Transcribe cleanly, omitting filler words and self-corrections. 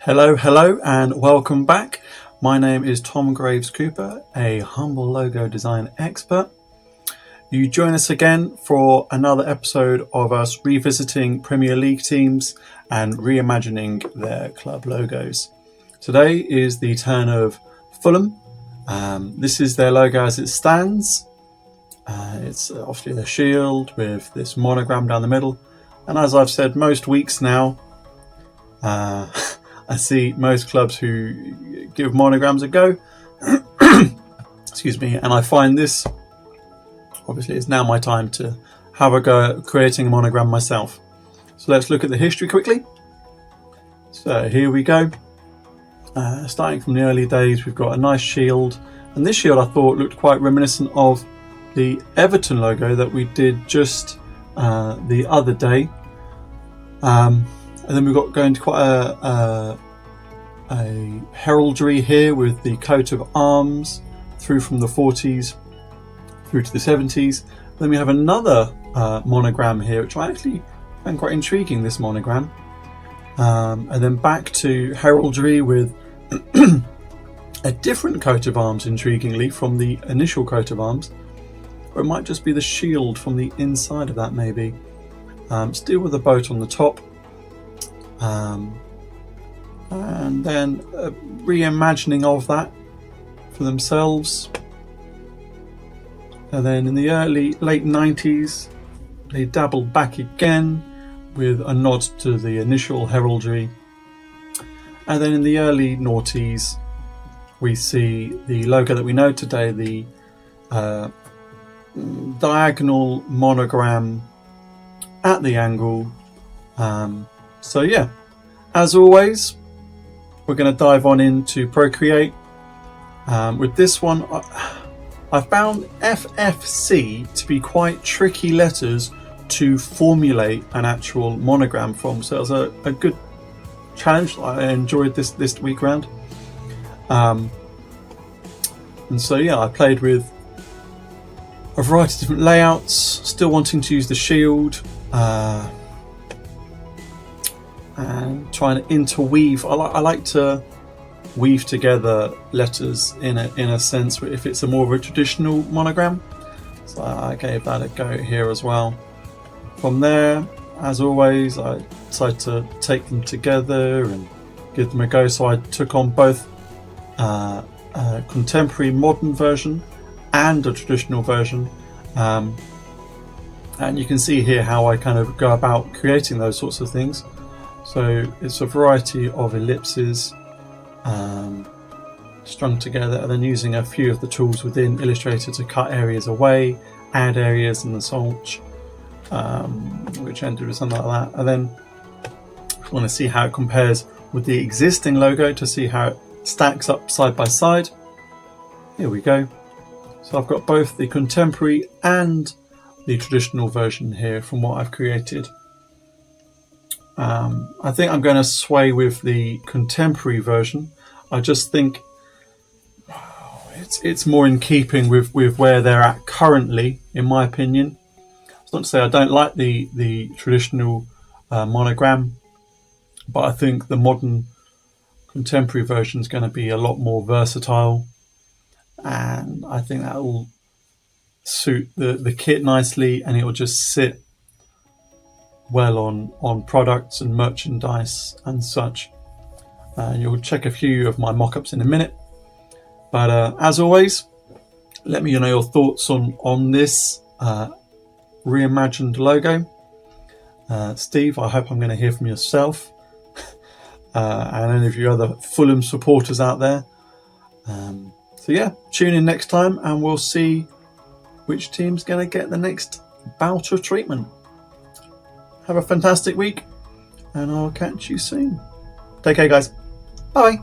Hello, and welcome back. My name is Tom Graves Cooper, a humble logo design expert. You join us again for another episode of us revisiting Premier League teams and reimagining their club logos. Today is the turn of Fulham. This is their logo as it stands. It's obviously the shield with this monogram down the middle. And as I've said most weeks now, I see most clubs who give monograms a go. Excuse me. And I find this, obviously, it's now my time to have a go at creating a monogram myself. So let's look at the history quickly. So here we go. Starting from the early days, we've got a nice shield. And this shield I thought looked quite reminiscent of the Everton logo that we did just the other day. And then we've got going to quite a heraldry here with the coat of arms through from the 40s through to the 70s. Then we have another monogram here, which I actually find quite intriguing, this monogram. And then back to heraldry with a different coat of arms, intriguingly, from the initial coat of arms. Or it might just be the shield from the inside of that, maybe. Still with a boat on the top. And then a reimagining of that for themselves. And then in the late 90s, they dabbled back again with a nod to the initial heraldry. And then in the early noughties, we see the logo that we know today, the diagonal monogram at the angle. So yeah, as always, we're going to dive on into Procreate. With this one, I found FFC to be quite tricky letters to formulate an actual monogram from. So it was a good challenge. I enjoyed this week round. And so yeah, I played with a variety of different layouts, still wanting to use the shield. And trying to interweave. I like to weave together letters in a sense if it's a more of a traditional monogram. So I gave that a go here as well. From there, as always, I decided to take them together and give them a go. So I took on both a contemporary modern version and a traditional version. And you can see here how I kind of go about creating those sorts of things. So it's a variety of ellipses strung together, and then using a few of the tools within Illustrator to cut areas away, add areas and such, which ended with something like that. And then I want to see how it compares with the existing logo to see how it stacks up side by side. Here we go. So I've got both the contemporary and the traditional version here from what I've created. I think I'm going to sway with the contemporary version. I just think it's more in keeping with where they're at currently, in my opinion. It's not to say I don't like the traditional monogram, but I think the modern contemporary version is going to be a lot more versatile, and I think that will suit the kit nicely, and it will just sit well on products and merchandise and such. You'll check a few of my mock-ups in a minute, but as always, let me know your thoughts on this reimagined logo. Steve, I hope I'm going to hear from yourself and any of you other Fulham supporters out there. So yeah, tune in next time and we'll see which team's going to get the next bout of treatment. Have a fantastic week, and I'll catch you soon. Take care, guys. Bye.